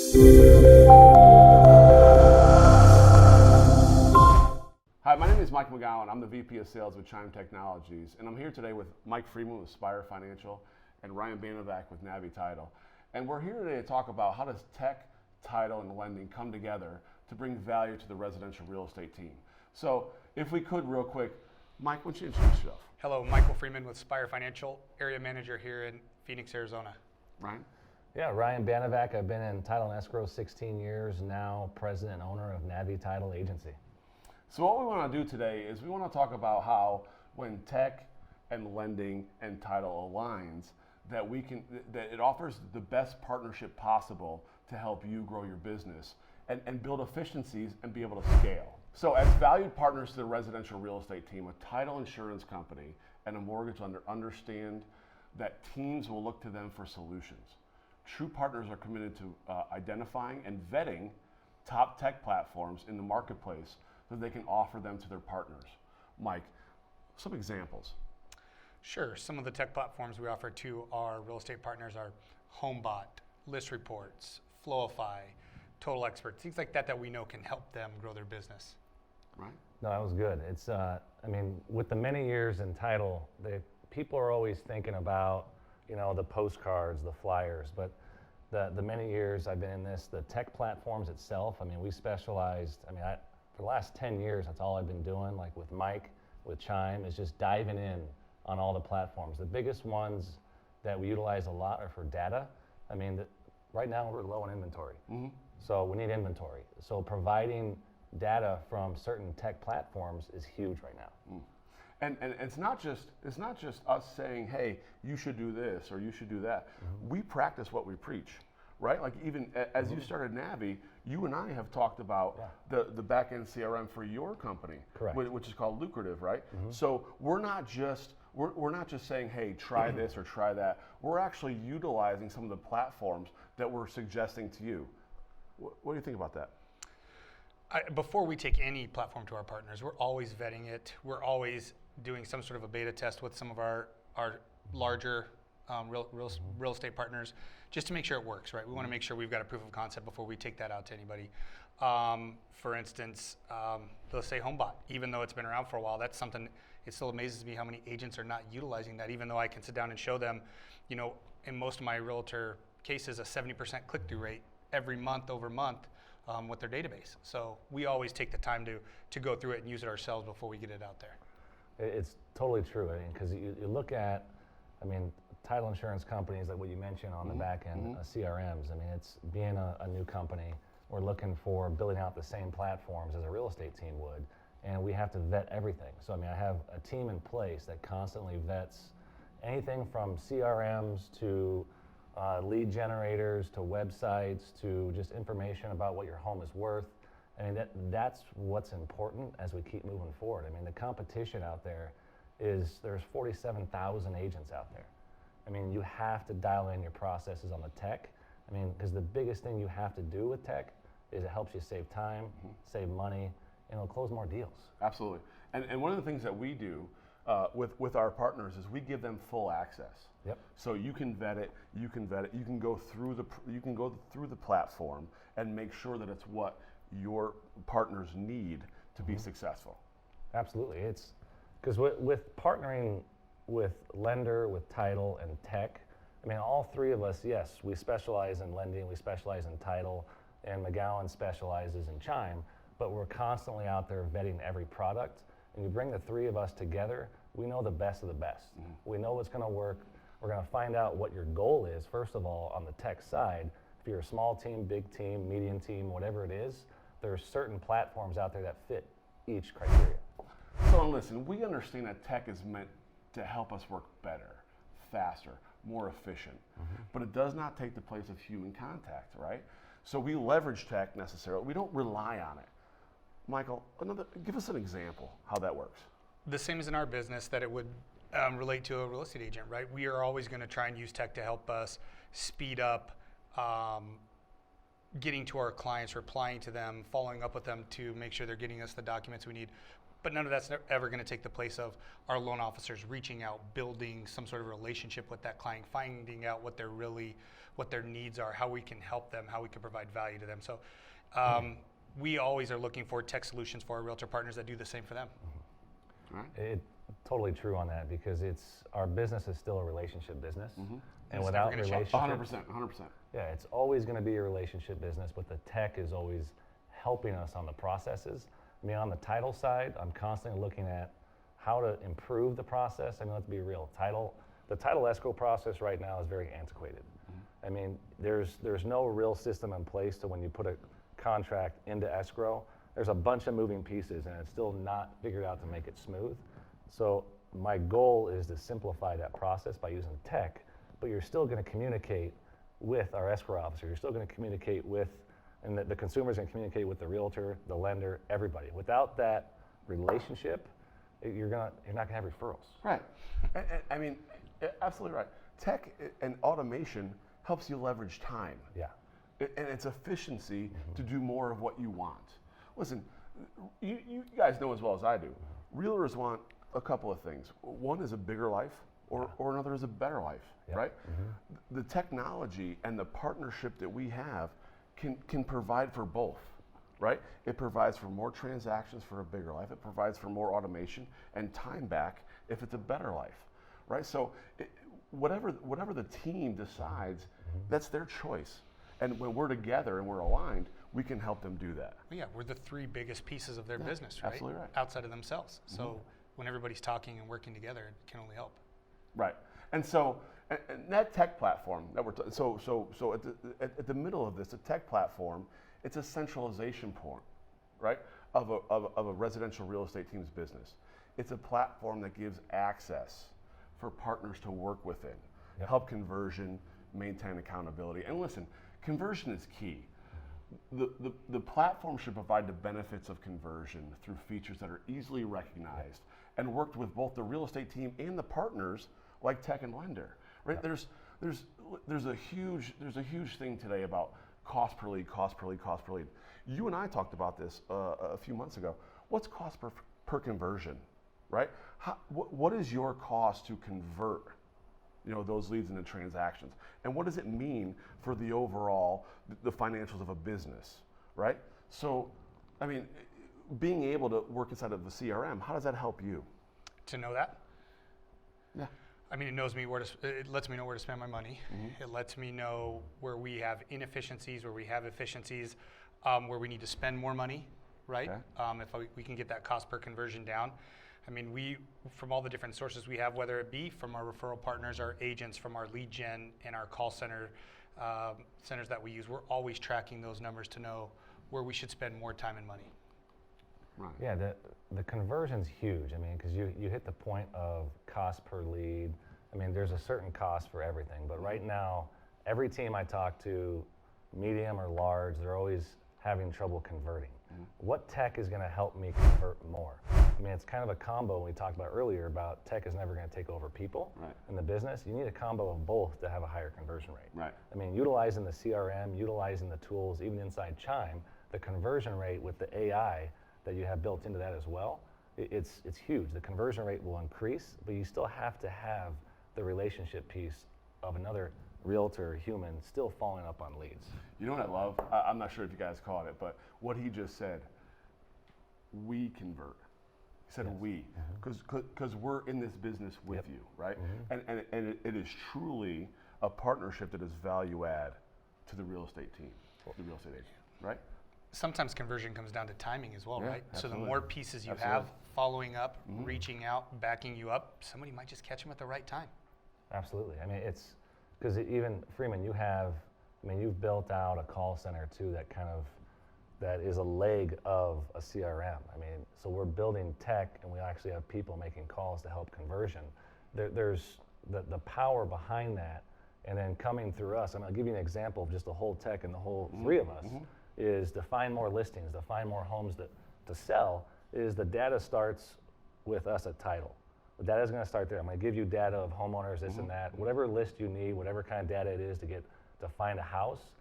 Hi, my name is Mike McGowan. I'm the VP of Sales with Chime Technologies, and I'm here today with Mike Freeman with Spire Financial and Ryan Banovac with Navi Title. And we're here today to talk about how does tech, title, and lending come together to bring value to the residential real estate team. So if we could real quick, Mike, why don't you introduce yourself? Hello, Michael Freeman with Spire Financial, area manager here in Phoenix, Arizona. Ryan? Yeah, Ryan Banovac. I've been in title and escrow 16 years, now president and owner of Navi Title Agency. So what we want to do today is we want to talk about how when tech and lending and title aligns, that it offers the best partnership possible to help you grow your business and build efficiencies and be able to scale. So as valued partners to the residential real estate team, a title insurance company and a mortgage lender understand that teams will look to them for solutions. True partners are committed to identifying and vetting top tech platforms in the marketplace so they can offer them to their partners. Mike, some examples. Sure, some of the tech platforms we offer to our real estate partners are HomeBot, List Reports, Flowify, Total Experts, things like that we know can help them grow their business. Right? No, that was good. It's, with the many years in title, people are always thinking about, the postcards, the flyers, but the many years I've been in this, the tech platforms itself, we specialized, for the last 10 years, that's all I've been doing, like with Mike, with Chime, is just diving in on all the platforms. The biggest ones that we utilize a lot are for data. Right now we're low on inventory, so we need inventory. So providing data from certain tech platforms is huge right now. And it's not just us saying, hey, you should do this or you should do that. We practice what we preach, right? Like even as you started Navi, you and I have talked about the back-end CRM for your company, correct, which is called Lucrative, right? So we're not just saying, hey, try this or try that. We're actually utilizing some of the platforms that we're suggesting to you. What do you think about that? Before we take any platform to our partners, we're always vetting it. We're always doing some sort of a beta test with some of our larger real estate partners, just to make sure it works, right? We want to make sure we've got a proof of concept before we take that out to anybody. For instance, let's say HomeBot. Even though it's been around for a while, that's something, it still amazes me how many agents are not utilizing that, even though I can sit down and show them, in most of my realtor cases, a 70% click-through rate every month over month with their database. So we always take the time to go through it and use it ourselves before we get it out there. It's totally true, because you look at, title insurance companies, like what you mentioned on the back end, CRMs. It's being a new company, we're looking for building out the same platforms as a real estate team would, and we have to vet everything. So I have a team in place that constantly vets anything from CRMs to lead generators to websites to just information about what your home is worth. That's what's important as we keep moving forward. The competition out there there's 47,000 agents out there. You have to dial in your processes on the tech. Because the biggest thing you have to do with tech is it helps you save time, save money, and it'll close more deals. Absolutely. And one of the things that we do with our partners is we give them full access. Yep. So you can vet it. You can go through the platform and make sure that it's what your partners need to be successful. Absolutely. It's because with partnering with lender, with title, and tech, all three of us, yes, we specialize in lending, we specialize in title, and McGowan specializes in Chime, but we're constantly out there vetting every product. And you bring the three of us together, we know the best of the best. We know what's going to work. We're going to find out what your goal is, first of all, on the tech side. If you're a small team, big team, medium team, whatever it is, there are certain platforms out there that fit each criteria. So listen, we understand that tech is meant to help us work better, faster, more efficient, but it does not take the place of human contact, right? So we leverage tech necessarily. We don't rely on it. Michael, give us an example how that works. The same as in our business that it would relate to a real estate agent, right? We are always going to try and use tech to help us speed up getting to our clients, replying to them, following up with them to make sure they're getting us the documents we need. but none of that's ever going to take the place of our loan officers reaching out, building some sort of relationship with that client, finding out what their needs are, how we can help them, how we can provide value to them. So we always are looking for tech solutions for our realtor partners that do the same for them. It's totally true on that, because our business is still a relationship business. And It's without never gonna change. relationship, 100%. yeah, it's always going to be a relationship business, but the tech is always helping us on the processes. I mean, on the title side, I'm constantly looking at how to improve the process. I mean, let's be real. The title escrow process right now is very antiquated. I mean, there's no real system in place to when you put a contract into escrow, there's a bunch of moving pieces and it's still not figured out to make it smooth. So my goal is to simplify that process by using tech, but you're still going to communicate with our escrow officer. You're still going to communicate with, and the consumer's going to communicate with the realtor, the lender, everybody. Without that relationship, you're not going to have referrals. Right. I mean, absolutely right. Tech and automation helps you leverage time. Yeah. And it's efficiency to do more of what you want. Listen, you guys know as well as I do, realtors want a couple of things. One is a bigger life, or another is a better life, right? The technology and the partnership that we have can provide for both, right? It provides for more transactions for a bigger life. It provides for more automation and time back if it's a better life, right? So whatever the team decides, that's their choice. And when we're together and we're aligned, we can help them do that. Well, yeah, we're the three biggest pieces of their business, right? Absolutely right. Outside of themselves. So when everybody's talking and working together, it can only help. Right. And so and that tech platform that we're so at the middle of this, a tech platform, it's a centralization point, right, of a residential real estate team's business. It's a platform that gives access for partners to work within, help conversion, maintain accountability. And listen, conversion is key. The platform should provide the benefits of conversion through features that are easily recognized and worked with both the real estate team and the partners like tech and lender. Right? There's a huge thing today about cost per lead. You and I talked about this a few months ago. What's cost per conversion, right? What is your cost to convert, those leads into transactions, and what does it mean for the overall the financials of a business, right? So, I mean, being able to work inside of the CRM, how does that help you? To know that? Yeah. I mean, it lets me know where to spend my money. It lets me know where we have inefficiencies, where we have efficiencies, where we need to spend more money, right? Okay. If we can get that cost per conversion down. I mean, from all the different sources we have, whether it be from our referral partners, our agents, from our lead gen, and our call center centers that we use, we're always tracking those numbers to know where we should spend more time and money. Right. Yeah, the conversion's huge. I mean, because you hit the point of cost per lead. I mean, there's a certain cost for everything, but right now, every team I talk to, medium or large, they're always having trouble converting. What tech is going to help me convert more? I mean, it's kind of a combo we talked about earlier about tech is never going to take over people in the business. You need a combo of both to have a higher conversion rate. Right. I mean, utilizing the CRM, utilizing the tools, even inside Chime, the conversion rate with the AI that you have built into that as well, it's huge. The conversion rate will increase, but you still have to have the relationship piece of another realtor, human, still following up on leads. You know what I love? I'm not sure if you guys caught it, but what he just said, we convert. He said we, because we're in this business with you, right? And it is truly a partnership that is value add to the real estate team, the real estate agent, right? Sometimes conversion comes down to timing as well, right? Absolutely. So the more pieces you have, following up, reaching out, backing you up, somebody might just catch them at the right time. Absolutely. I mean, it's because even Freeman, you've built out a call center too that is a leg of a CRM. I mean, so we're building tech and we actually have people making calls to help conversion. There's the power behind that, and then coming through us, and I'll give you an example of just the whole tech and the whole three of us, is to find more listings, to find more homes to sell, is the data starts with us at title. The data is going to start there. I'm going to give you data of homeowners, this and that, whatever list you need, whatever kind of data it is to find a house,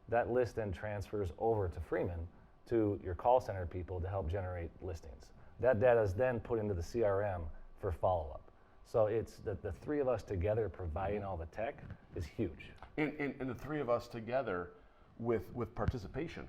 that list then transfers over to Freeman, to your call center people to help generate listings. That data is then put into the CRM for follow-up. So it's the three of us together providing all the tech is huge. And the three of us together with participation,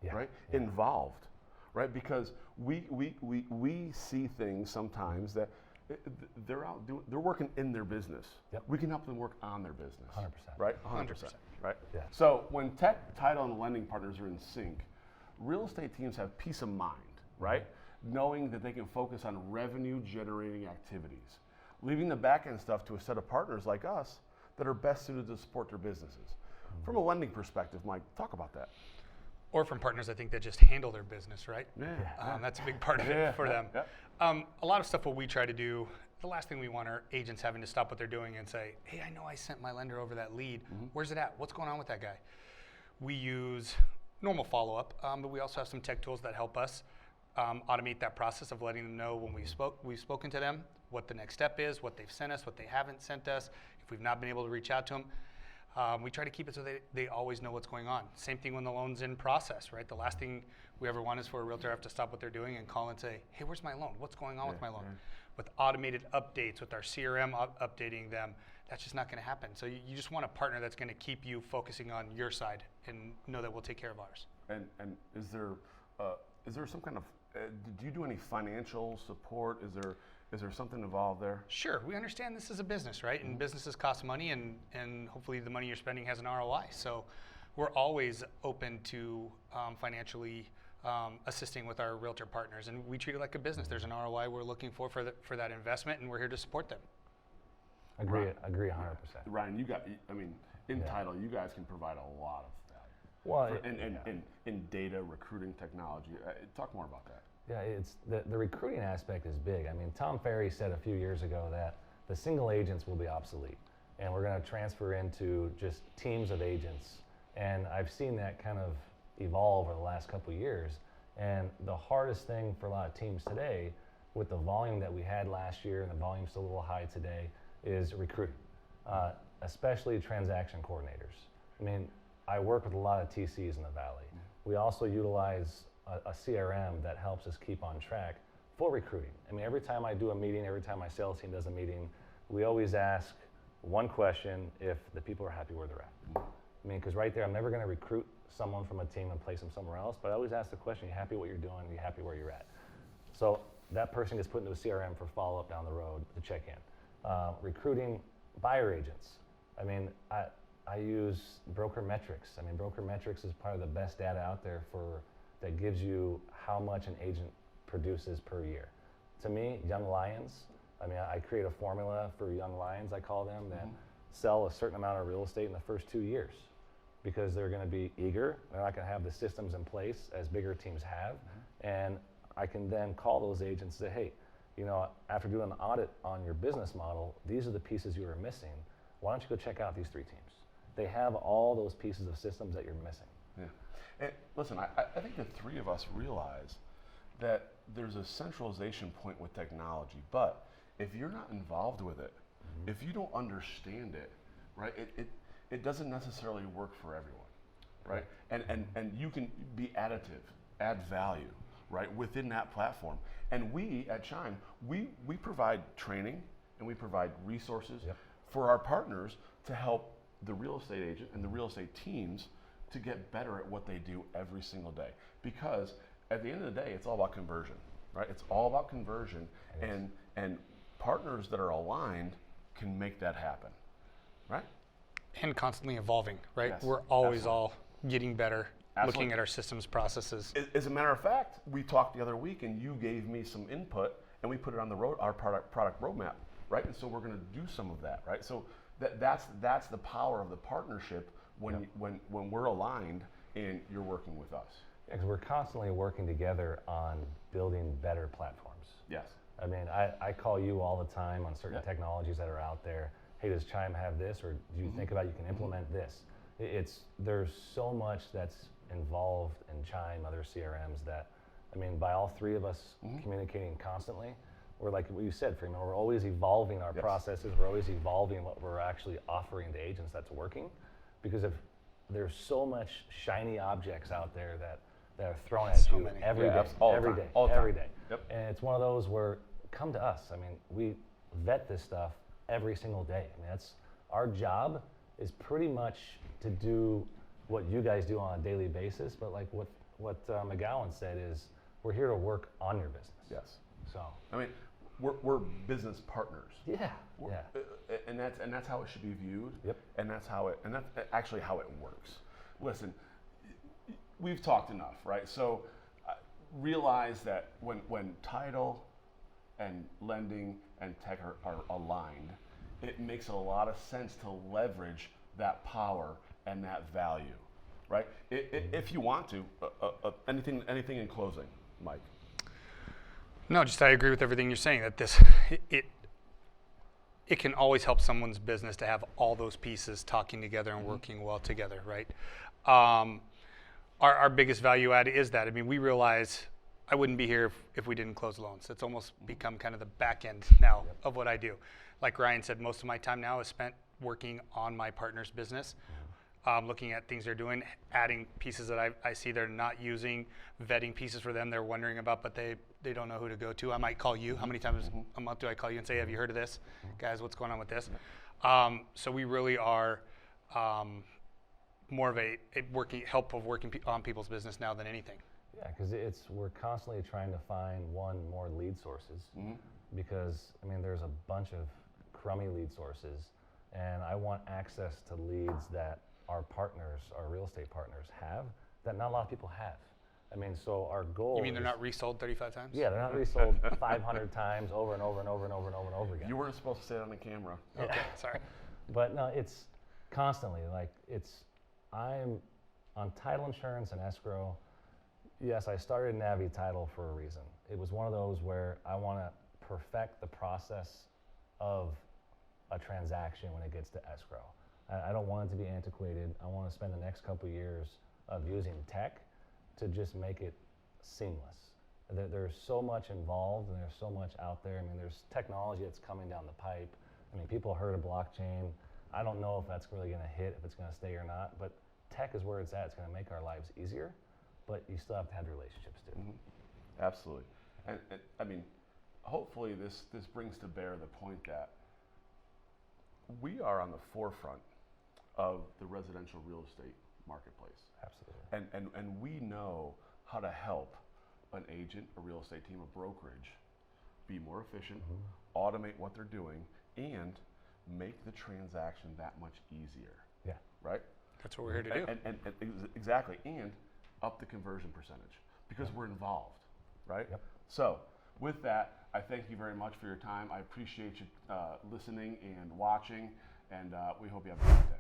Yeah, right? yeah. Involved, right? Because we see things sometimes that they're out doing, they're working in their business. Yep. We can help them work on their business. 100%. Right? 100%. 100%. Right? Yeah. So when tech, title, and lending partners are in sync, real estate teams have peace of mind, right? Knowing that they can focus on revenue generating activities, leaving the back end stuff to a set of partners like us that are best suited to support their businesses. From a lending perspective, Mike, talk about that. Or from partners, I think, that just handle their business, right? Yeah. That's a big part of it for them. A lot of stuff what we try to do, the last thing we want are agents having to stop what they're doing and say, hey, I know I sent my lender over that lead. Where's it at? What's going on with that guy? We use normal follow-up, but we also have some tech tools that help us automate that process of letting them know when we've spoken to them, what the next step is, what they've sent us, what they haven't sent us, if we've not been able to reach out to them. We try to keep it so they always know what's going on. Same thing when the loan's in process, right? The last thing we ever want is for a realtor to have to stop what they're doing and call and say, hey, where's my loan? What's going on with my loan? With automated updates, with our CRM updating them, that's just not going to happen. So you just want a partner that's going to keep you focusing on your side and know that we'll take care of ours. And is there some kind of, do you do any financial support? Is there something involved there? Sure, we understand this is a business, right? And businesses cost money, and hopefully the money you're spending has an ROI. So we're always open to financially assisting with our realtor partners, and we treat it like a business. There's an ROI we're looking for that investment, and we're here to support them. Agree 100%. Ryan, in title, you guys can provide a lot of value. Well, in data, recruiting technology. Talk more about that. Yeah, it's the recruiting aspect is big. I mean, Tom Ferry said a few years ago that the single agents will be obsolete, and we're going to transfer into just teams of agents. And I've seen that kind of evolve over the last couple of years. And the hardest thing for a lot of teams today, with the volume that we had last year, and the volume's still a little high today, is recruiting, especially transaction coordinators. I mean, I work with a lot of TCs in the Valley. We also utilize a CRM that helps us keep on track for recruiting. I mean, every time I do a meeting, every time my sales team does a meeting, we always ask one question if the people are happy where they're at. I mean, because right there, I'm never going to recruit someone from a team and place them somewhere else, but I always ask the question, you happy what you're doing? Are you happy where you're at? So that person gets put into a CRM for follow-up down the road to check in. Recruiting buyer agents. I mean, I use Broker Metrics. I mean, Broker Metrics is probably the best data out there that gives you how much an agent produces per year. To me, young lions, I mean, I create a formula for young lions, I call them, that sell a certain amount of real estate in the first 2 years because they're going to be eager. They're not going to have the systems in place as bigger teams have. And I can then call those agents and say, hey, you know, after doing an audit on your business model, these are the pieces you are missing. Why don't you go check out these 3 teams? They have all those pieces of systems that you're missing. Yeah. And listen, I think the three of us realize that there's a centralization point with technology, but if you're not involved with it, if you don't understand it, right, it doesn't necessarily work for everyone, right? And you can be additive, add value, right, within that platform. And we at Chime, we provide training and we provide resources for our partners to help the real estate agent and the real estate teams to get better at what they do every single day. Because at the end of the day, it's all about conversion, right? It's all about conversion, and partners that are aligned can make that happen, right? And constantly evolving, right? Yes, We're always absolutely. all getting better, Absolutely. looking at our systems, processes. As a matter of fact, we talked the other week and you gave me some input and we put it on our product roadmap, right? And so we're gonna do some of that, right? So that's the power of the partnership when we're aligned and you're working with us. Yeah, because we're constantly working together on building better platforms. Yes. I mean, I call you all the time on certain technologies that are out there. Hey, does Chime have this? Or do you think about you can implement this? There's so much that's involved in Chime, other CRMs that, I mean, by all 3 of us communicating constantly, we're like what you said, Freeman, we're always evolving our processes. We're always evolving what we're actually offering to agents that's working. Because if there's so much shiny objects out there that that are thrown at So you many. every Yeah, day, all the every time, day, all the time. every day. Yep. And it's one of those where come to us. I mean, we vet this stuff every single day. I mean, that's our job is pretty much to do what you guys do on a daily basis. But like what McGowan said is, we're here to work on your business. Yes. So I mean, we're business partners. yeah, We're- yeah. And that's how it should be viewed. Yep. And that's actually how it works. Listen, we've talked enough, right? So realize that when title and lending and tech are aligned, it makes a lot of sense to leverage that power and that value, right? If you want to, anything in closing, Mike. No, just I agree with everything you're saying. That it can always help someone's business to have all those pieces talking together and working well together, right? Our biggest value add is that. I mean, we realize I wouldn't be here if we didn't close loans. It's almost become kind of the back end now of what I do. Like Ryan said, most of my time now is spent working on my partner's business, looking at things they're doing, adding pieces that I see they're not using, vetting pieces for them they're wondering about, but they don't know who to go to. I might call you. How many times a month do I call you and say, have you heard of this? Guys, what's going on with this? So we really are more of a working on people's business now than anything. Yeah, because we're constantly trying to find more lead sources, because I mean there's a bunch of crummy lead sources, and I want access to leads that our partners, our real estate partners, have that not a lot of people have. I mean, so our goal. You mean they're not resold 35 times? Yeah, they're not resold 500 times over and over and over and over and over and over again. You weren't supposed to say it on the camera. Okay, sorry. But no, it's constantly like I'm on title insurance and escrow. Yes, I started Navi Title for a reason. It was one of those where I want to perfect the process of a transaction when it gets to escrow. I don't want it to be antiquated. I want to spend the next couple of years of using tech to just make it seamless. There's so much involved and there's so much out there. I mean, there's technology that's coming down the pipe. I mean, people heard of blockchain. I don't know if that's really going to hit, if it's going to stay or not, but tech is where it's at. It's going to make our lives easier, but you still have to have the relationships too. Absolutely. And I mean, hopefully this brings to bear the point that we are on the forefront of the residential real estate marketplace. Absolutely. And we know how to help an agent, a real estate team, a brokerage be more efficient, automate what they're doing, and make the transaction that much easier. Yeah. Right? That's what we're here to do. And exactly. And up the conversion percentage because we're involved. Right? Yep. So with that, I thank you very much for your time. I appreciate you listening and watching, and we hope you have a great day.